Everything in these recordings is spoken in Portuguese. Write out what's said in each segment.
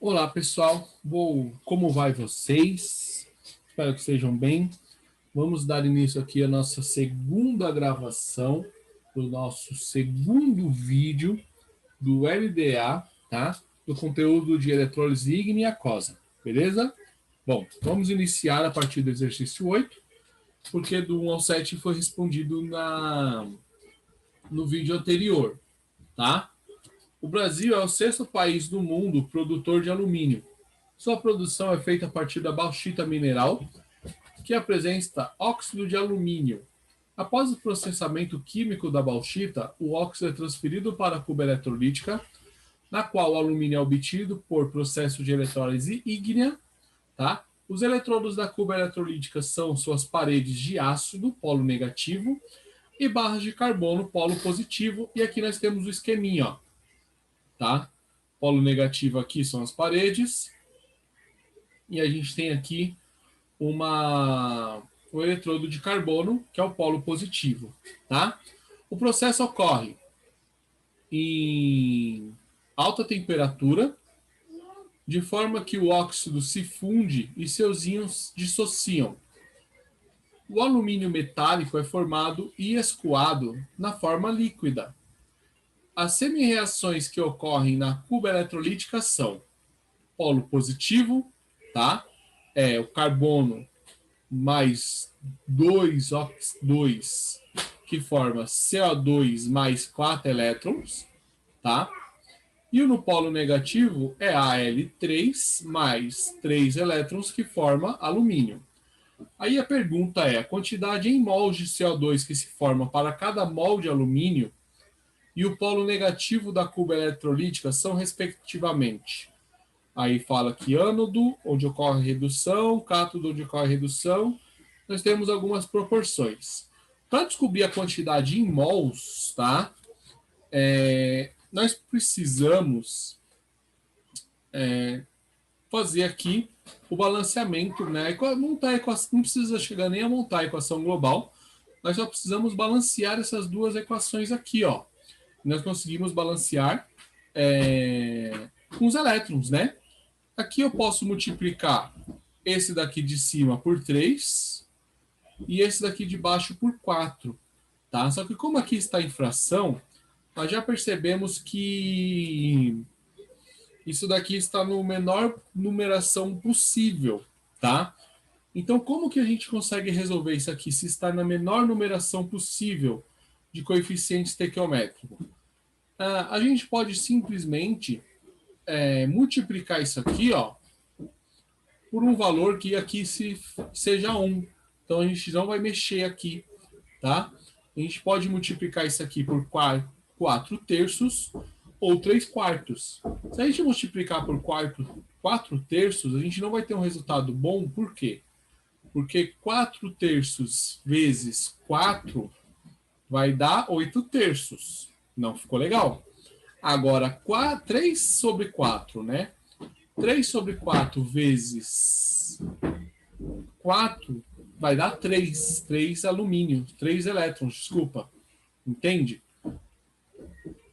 Olá, pessoal. Como vai vocês? Espero que estejam bem. Vamos dar início aqui à nossa segunda gravação do nosso segundo vídeo do LDA, tá? Do conteúdo de eletrólise ígnea e aquosa, beleza? Bom, vamos iniciar a partir do exercício 8, porque do 1 ao 7 foi respondido no vídeo anterior, tá? O Brasil é o sexto país do mundo produtor de alumínio. Sua produção é feita a partir da bauxita mineral, que apresenta óxido de alumínio. Após o processamento químico da bauxita, o óxido é transferido para a cuba eletrolítica, na qual o alumínio é obtido por processo de eletrólise ígnea. Tá? Os eletrodos da cuba eletrolítica são suas paredes de ácido, polo negativo, e barras de carbono, polo positivo. E aqui nós temos o esqueminha, ó. Tá? Polo negativo aqui são as paredes, e a gente tem aqui o eletrodo de carbono, que é o polo positivo. Tá? O processo ocorre em alta temperatura, de forma que o óxido se funde e seus íons dissociam. O alumínio metálico é formado e escoado na forma líquida. As semi-reações que ocorrem na cuba eletrolítica são polo positivo, tá? É o carbono mais 2 que forma CO2 mais 4 elétrons, tá? E no polo negativo é Al3 mais 3 elétrons que forma alumínio. Aí a pergunta é, a quantidade em mols de CO2 que se forma para cada mol de alumínio e o polo negativo da cuba eletrolítica são respectivamente. Aí fala que ânodo, onde ocorre redução, cátodo, onde ocorre redução. Nós temos algumas proporções. Para descobrir a quantidade em mols, tá? Nós precisamos fazer aqui o balanceamento, né? Montar a equação, não precisa chegar nem a montar a equação global, nós só precisamos balancear essas duas equações aqui, ó. Nós conseguimos balancear com os elétrons, né? Aqui eu posso multiplicar esse daqui de cima por 3 e esse daqui de baixo por 4, tá? Só que como aqui está em fração, nós já percebemos que isso daqui está no menor numeração possível, tá? Então, como que a gente consegue resolver isso aqui se está na menor numeração possível de coeficiente estequiométrico? A gente pode simplesmente multiplicar isso aqui, ó, por um valor que aqui seja 1. Então, a gente não vai mexer aqui, tá? A gente pode multiplicar isso aqui por 4 terços ou 3 quartos. Se a gente multiplicar por 4 terços, a gente não vai ter um resultado bom. Por quê? Porque 4 terços vezes 4 vai dar 8 terços. Não ficou legal? Agora, 3 sobre 4, né? 3 sobre 4 vezes 4 vai dar 3. 3 alumínio, 3 elétrons, desculpa. Entende?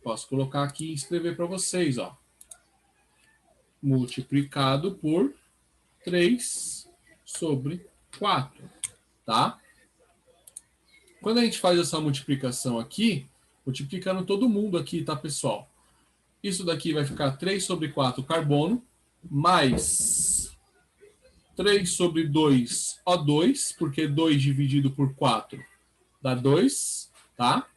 Posso colocar aqui e escrever para vocês, ó. Multiplicado por 3 sobre 4, tá? Quando a gente faz essa multiplicação aqui, multiplicando todo mundo aqui, tá, pessoal? Isso daqui vai ficar 3 sobre 4 carbono, mais 3 sobre 2 O2, porque 2 dividido por 4 dá 2, tá?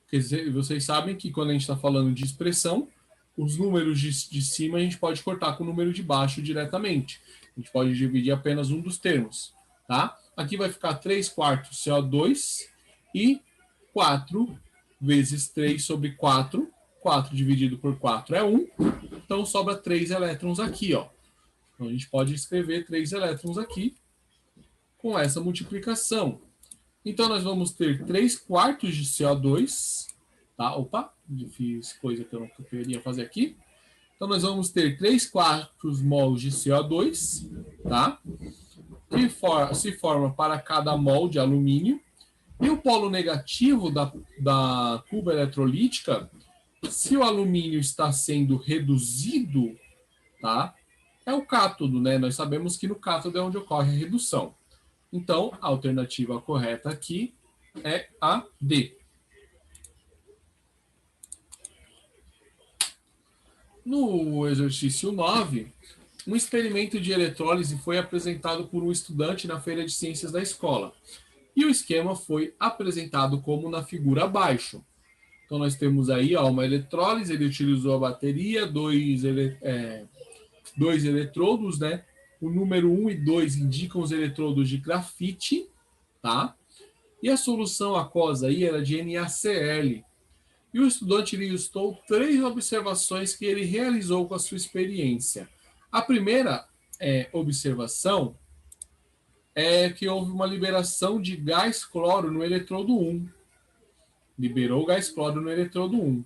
Quer dizer, vocês sabem que quando a gente está falando de expressão, os números de cima a gente pode cortar com o número de baixo diretamente. A gente pode dividir apenas um dos termos, tá? Aqui vai ficar 3 quartos CO2 e 4 vezes 3 sobre 4. 4 dividido por 4 é 1. Então sobra 3 elétrons aqui, ó. Então a gente pode escrever 3 elétrons aqui com essa multiplicação. Então, nós vamos ter 3 quartos de CO2, tá? Opa, fiz coisa que eu não queria fazer aqui. Então, nós vamos ter 3 quartos mols de CO2, tá? Que se forma para cada mol de alumínio. E o polo negativo da cuba eletrolítica, se o alumínio está sendo reduzido, tá? É o cátodo, né? Nós sabemos que no cátodo é onde ocorre a redução. Então, a alternativa correta aqui é a D. No exercício 9, um experimento de eletrólise foi apresentado por um estudante na feira de ciências da escola. E o esquema foi apresentado como na figura abaixo. Então, nós temos aí uma eletrólise, ele utilizou a bateria, dois eletrodos, né? O número 1 e 2 indicam os eletrodos de grafite, tá? E a solução aquosa aí era de NaCl. E o estudante listou 3 observações que ele realizou com a sua experiência. A primeira observação é que houve uma liberação de gás cloro no eletrodo 1. Liberou gás cloro no eletrodo 1.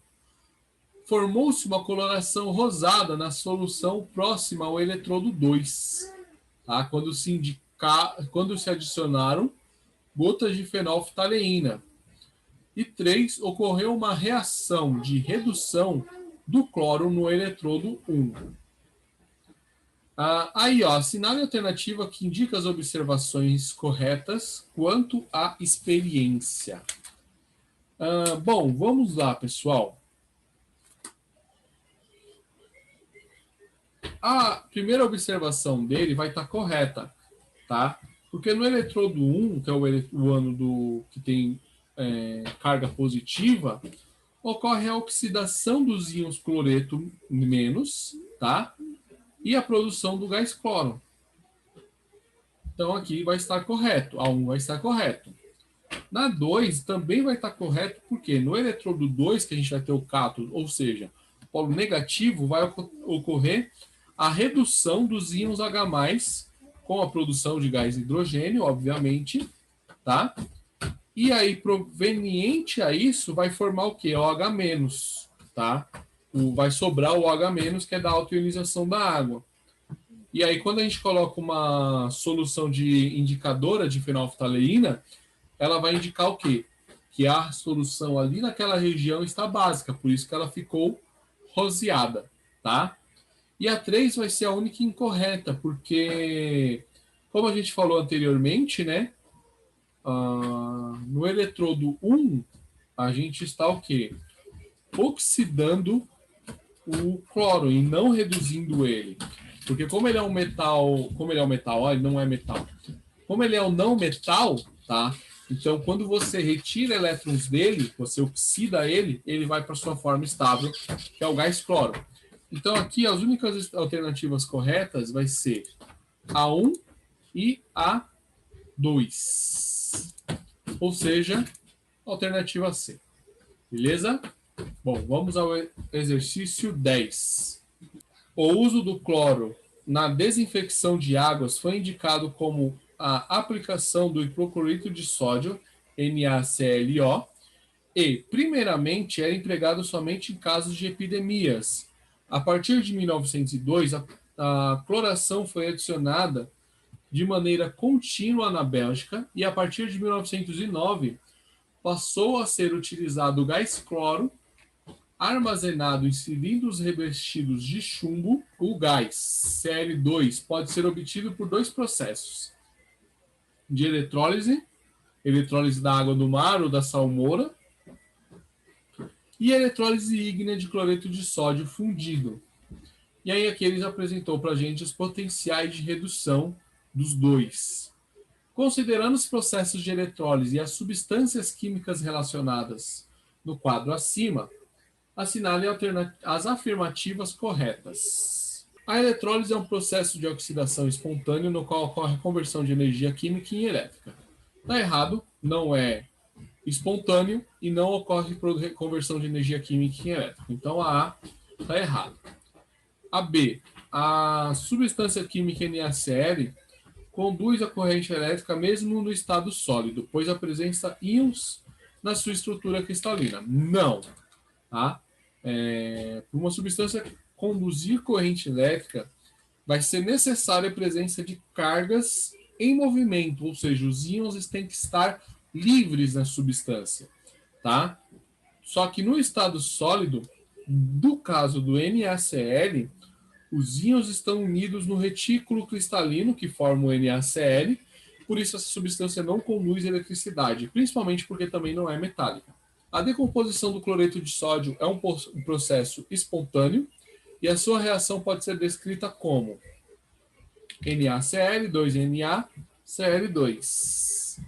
Formou-se uma coloração rosada na solução próxima ao eletrodo 2, tá? Quando se adicionaram gotas de fenolftaleína. E 3, ocorreu uma reação de redução do cloro no eletrodo 1. Aí, assinale a alternativa que indica as observações corretas quanto à experiência. Bom, vamos lá, pessoal. A primeira observação dele vai estar correta, tá? Porque no eletrodo 1, que é o ânodo que tem carga positiva, ocorre a oxidação dos íons cloreto menos, tá? E a produção do gás cloro. Então aqui vai estar correto, a 1 vai estar correto. Na 2 também vai estar correto, porque no eletrodo 2, que a gente vai ter o cátodo, ou seja, o polo negativo, vai ocorrer a redução dos íons H+, com a produção de gás hidrogênio, obviamente, tá? E aí, proveniente a isso, vai formar o quê? OH-, tá? Vai sobrar o OH-, que é da autoionização da água. E aí, quando a gente coloca uma solução de indicadora de fenolftaleína, ela vai indicar o quê? Que a solução ali naquela região está básica, por isso que ela ficou roseada, tá? E a 3 vai ser a única incorreta, porque, como a gente falou anteriormente, né? No eletrodo 1, a gente está o quê? Oxidando o cloro e não reduzindo ele. Porque como ele é um metal, ele não é metal. Como ele é um não metal, tá? Então, quando você retira elétrons dele, você oxida ele, ele vai para sua forma estável, que é o gás cloro. Então, aqui as únicas alternativas corretas vai ser a 1 e a 2. Ou seja, alternativa C. Beleza? Bom, vamos ao exercício 10. O uso do cloro na desinfecção de águas foi indicado como a aplicação do hipoclorito de sódio, NaClO, e, primeiramente, era empregado somente em casos de epidemias. A partir de 1902, a cloração foi adicionada de maneira contínua na Bélgica e, a partir de 1909, passou a ser utilizado o gás cloro armazenado em cilindros revestidos de chumbo. O gás Cl2 pode ser obtido por 2 processos: de eletrólise da água do mar ou da salmoura, e eletrólise ígnea de cloreto de sódio fundido. E aí aqui eles apresentou para a gente os potenciais de redução dos dois. Considerando os processos de eletrólise e as substâncias químicas relacionadas no quadro acima, assinale as afirmativas corretas. A eletrólise é um processo de oxidação espontâneo no qual ocorre a conversão de energia química em elétrica. Está errado, não é espontâneo e não ocorre conversão de energia química em elétrica. Então a A está errado. A B, a substância química NaCl conduz a corrente elétrica mesmo no estado sólido, pois apresenta íons na sua estrutura cristalina. Não. Tá? Para uma substância conduzir corrente elétrica, vai ser necessária a presença de cargas em movimento, ou seja, os íons têm que estar livres na substância. Tá? Só que no estado sólido, do caso do NaCl, Os íons estão unidos no retículo cristalino, que forma o NaCl, por isso essa substância não conduz eletricidade, principalmente porque também não é metálica. A decomposição do cloreto de sódio é um processo espontâneo e a sua reação pode ser descrita como NaCl, 2Na, Cl2.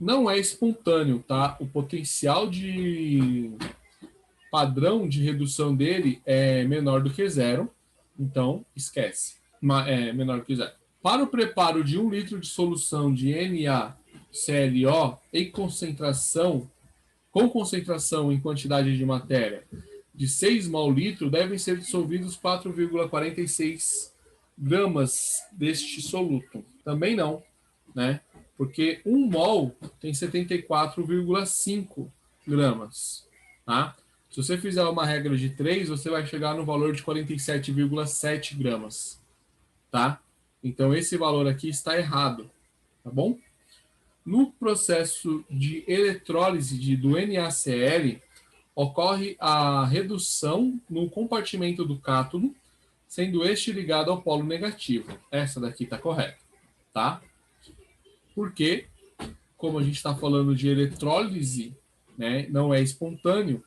Não é espontâneo, tá? O potencial de padrão de redução dele é menor do que zero, então esquece. É menor do que zero. Para o preparo de 1 litro de solução de NaClO com concentração em quantidade de matéria de 6 mol litro, devem ser dissolvidos 4,46 gramas deste soluto. Também não, né? Porque 1 mol tem 74,5 gramas, tá? Se você fizer uma regra de 3, você vai chegar no valor de 47,7 gramas, tá? Então, esse valor aqui está errado, tá bom? No processo de eletrólise do NaCl, ocorre a redução no compartimento do cátodo, sendo este ligado ao polo negativo. Essa daqui está correta, tá? Porque, como a gente está falando de eletrólise, né, não é espontâneo,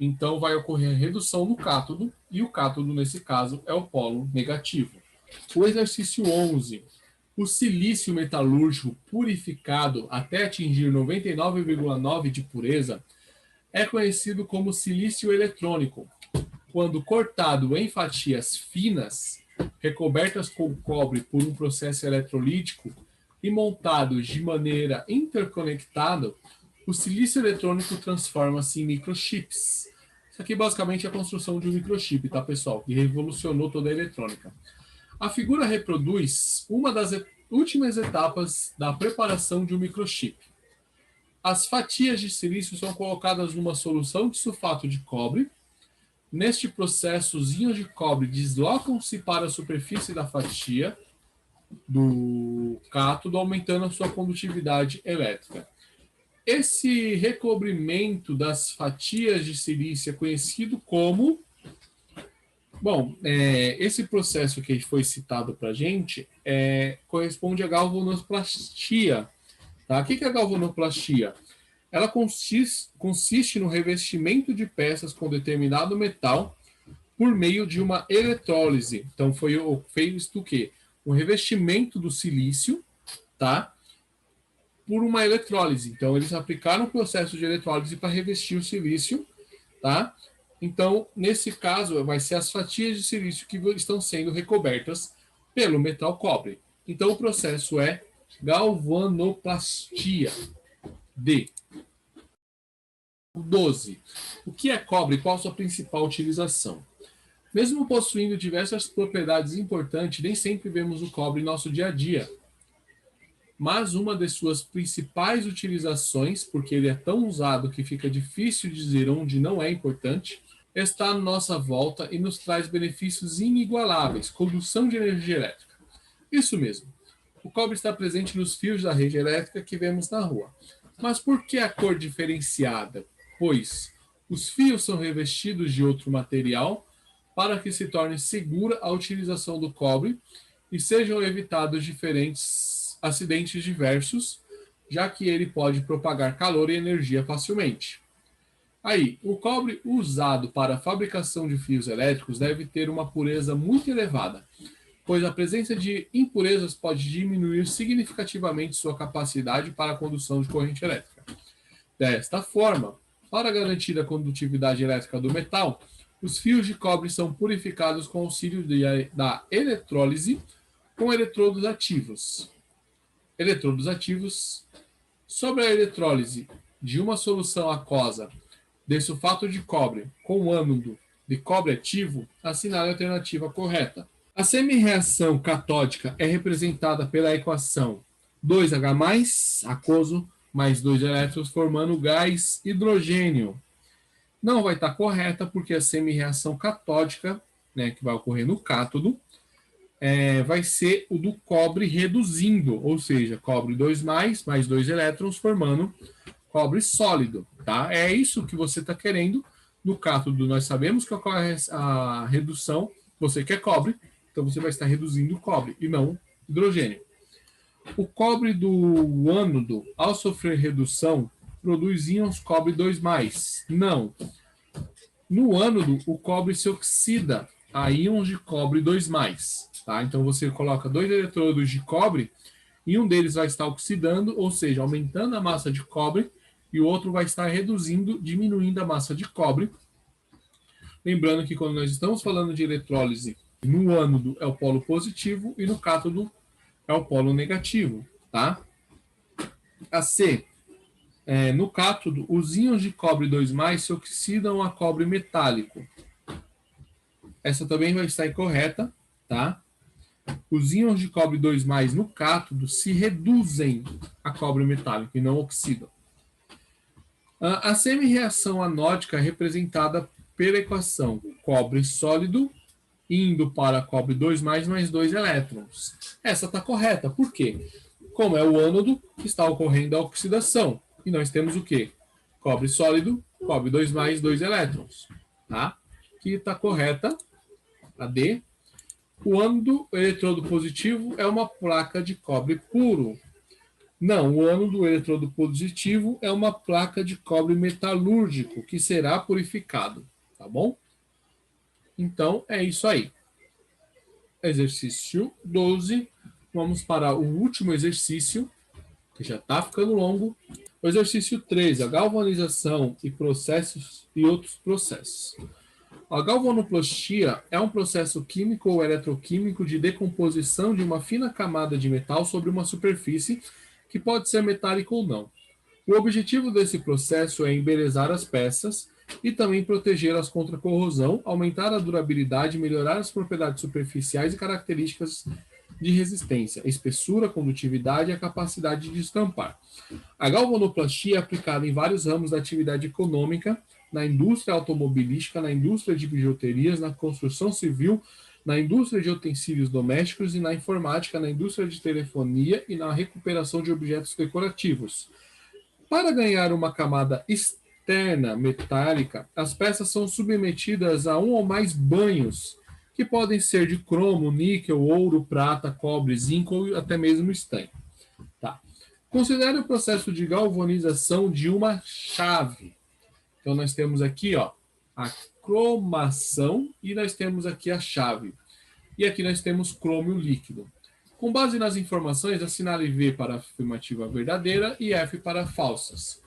então vai ocorrer a redução no cátodo, e o cátodo, nesse caso, é o polo negativo. O exercício 11. O silício metalúrgico purificado até atingir 99,9% de pureza é conhecido como silício eletrônico. Quando cortado em fatias finas, recobertas com cobre por um processo eletrolítico e montados de maneira interconectada, o silício eletrônico transforma-se em microchips. Isso aqui basicamente é a construção de um microchip, tá, pessoal? Que revolucionou toda a eletrônica. A figura reproduz uma das últimas etapas da preparação de um microchip. As fatias de silício são colocadas numa solução de sulfato de cobre. Neste processo, os íons de cobre deslocam-se para a superfície da fatia do cátodo, aumentando a sua condutividade elétrica. Esse recobrimento das fatias de silício é conhecido como... Bom, esse processo que foi citado para a gente corresponde à galvanoplastia. Tá? O que é a galvanoplastia? Ela consiste no revestimento de peças com determinado metal por meio de uma eletrólise. Então, fez o quê? O revestimento do silício, tá? Por uma eletrólise. Então, eles aplicaram o processo de eletrólise para revestir o silício, tá? Então, nesse caso, vai ser as fatias de silício que estão sendo recobertas pelo metal cobre. Então, o processo é galvanoplastia. D. 12. O que é cobre e qual a sua principal utilização? Mesmo possuindo diversas propriedades importantes, nem sempre vemos o cobre em nosso dia a dia. Mas uma de suas principais utilizações, porque ele é tão usado que fica difícil dizer onde não é importante, está à nossa volta e nos traz benefícios inigualáveis, condução de energia elétrica. Isso mesmo, o cobre está presente nos fios da rede elétrica que vemos na rua. Mas por que a cor diferenciada? Pois os fios são revestidos de outro material para que se torne segura a utilização do cobre e sejam evitados diferentes acidentes diversos, já que ele pode propagar calor e energia facilmente. Aí, o cobre usado para a fabricação de fios elétricos deve ter uma pureza muito elevada, pois a presença de impurezas pode diminuir significativamente sua capacidade para a condução de corrente elétrica. Desta forma, para garantir a condutividade elétrica do metal, os fios de cobre são purificados com auxílio da eletrólise com eletrodos ativos. Eletrodos ativos. Sobre a eletrólise de uma solução aquosa de sulfato de cobre com ânodo de cobre ativo, assinale a alternativa correta. A semi-reação catódica é representada pela equação 2H+, aquoso, mais 2 elétrons, formando gás hidrogênio. Não vai estar correta, porque a semi-reação catódica, né, que vai ocorrer no cátodo, vai ser o do cobre reduzindo, ou seja, cobre 2+, mais 2 elétrons, formando cobre sólido. Tá? É isso que você está querendo no cátodo. Nós sabemos que ocorre a redução Você quer cobre, então você vai estar reduzindo o cobre e não hidrogênio. O cobre do ânodo, ao sofrer redução, produz íons cobre 2+. Não. No ânodo, o cobre se oxida a íons de cobre 2+. Tá? Então você coloca 2 eletrodos de cobre e um deles vai estar oxidando, ou seja, aumentando a massa de cobre, e o outro vai estar reduzindo, diminuindo a massa de cobre. Lembrando que quando nós estamos falando de eletrólise, no ânodo é o polo positivo e no cátodo é o polo negativo, tá? A C, no cátodo, os íons de cobre 2+ se oxidam a cobre metálico. Essa também vai estar incorreta, tá? Os íons de cobre 2+ no cátodo se reduzem a cobre metálico e não oxidam. A semi-reação anódica é representada pela equação cobre sólido indo para cobre 2+ mais 2 elétrons. Essa está correta. Por quê? Como é o ânodo, está ocorrendo a oxidação. E nós temos o quê? Cobre sólido, cobre 2+, 2 elétrons. Tá? Aqui está correta a D. O ânodo, o eletrodo positivo, é uma placa de cobre puro. Não, o ânodo do eletrodo positivo é uma placa de cobre metalúrgico que será purificado. Tá bom? Então, é isso aí. Exercício 12. Vamos para o último exercício, que já está ficando longo. O exercício 13, a galvanização e processos e outros processos. A galvanoplastia é um processo químico ou eletroquímico de decomposição de uma fina camada de metal sobre uma superfície que pode ser metálica ou não. O objetivo desse processo é embelezar as peças e também protegê-las contra corrosão, aumentar a durabilidade, melhorar as propriedades superficiais e características de resistência, espessura, condutividade e a capacidade de estampar. A galvanoplastia é aplicada em vários ramos da atividade econômica, na indústria automobilística, na indústria de bijuterias, na construção civil, na indústria de utensílios domésticos e na informática, na indústria de telefonia e na recuperação de objetos decorativos. Para ganhar uma camada externa metálica, as peças são submetidas a um ou mais banhos, que podem ser de cromo, níquel, ouro, prata, cobre, zinco ou até mesmo estanho. Tá. Considere o processo de galvanização de uma chave. Então, nós temos aqui a cromação e nós temos aqui a chave. E aqui nós temos crômio líquido. Com base nas informações, assinale V para afirmativa verdadeira e F para falsas.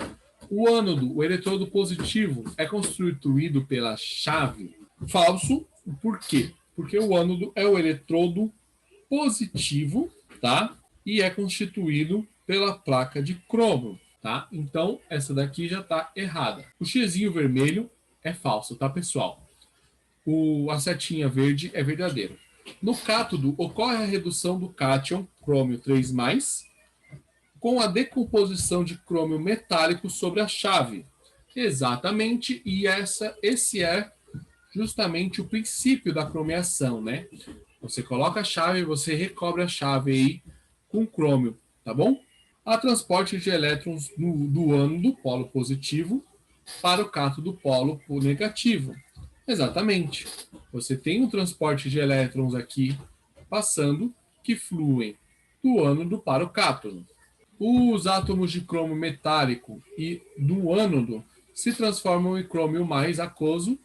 O ânodo, o eletrodo positivo, é constituído pela chave. Falso, por quê? Porque o ânodo é o eletrodo positivo, tá? E é constituído pela placa de cromo, tá? Então, essa daqui já está errada. O xizinho vermelho é falso, tá, pessoal? A setinha verde é verdadeiro. No cátodo, ocorre a redução do cátion, crômio 3+, com a decomposição de crômio metálico sobre a chave. Exatamente, e esse é justamente o princípio da cromeação, né? Você coloca a chave, você recobre a chave aí com crômio, tá bom? Há transporte de elétrons do ânodo, polo positivo, para o cátodo, polo negativo. Exatamente. Você tem um transporte de elétrons aqui passando que fluem do ânodo para o cátodo. Os átomos de cromo metálico e do ânodo se transformam em crômio mais aquoso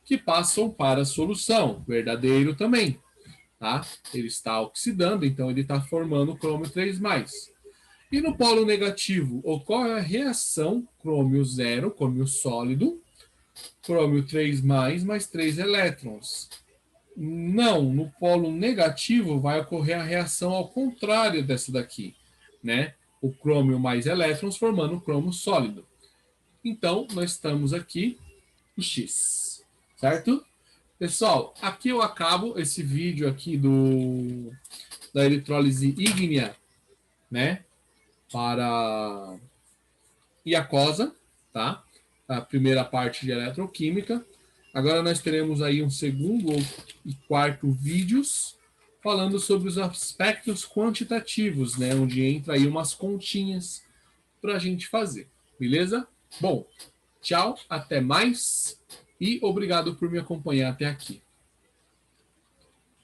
que passam para a solução. Verdadeiro também. Tá? Ele está oxidando, então ele está formando crômio 3+. E no polo negativo ocorre a reação crômio 0, crômio sólido, crômio 3+, mais 3 elétrons. Não, no polo negativo vai ocorrer a reação ao contrário dessa daqui, né? O crômio mais elétrons formando o cromo sólido. Então, nós estamos aqui no X, certo? Pessoal, aqui eu acabo esse vídeo aqui da eletrólise ígnea, né? Para iacosa, tá? A primeira parte de eletroquímica. Agora nós teremos aí um segundo e quarto vídeos falando sobre os aspectos quantitativos, né? Onde entra aí umas continhas para a gente fazer, beleza? Bom, tchau, até mais e obrigado por me acompanhar até aqui.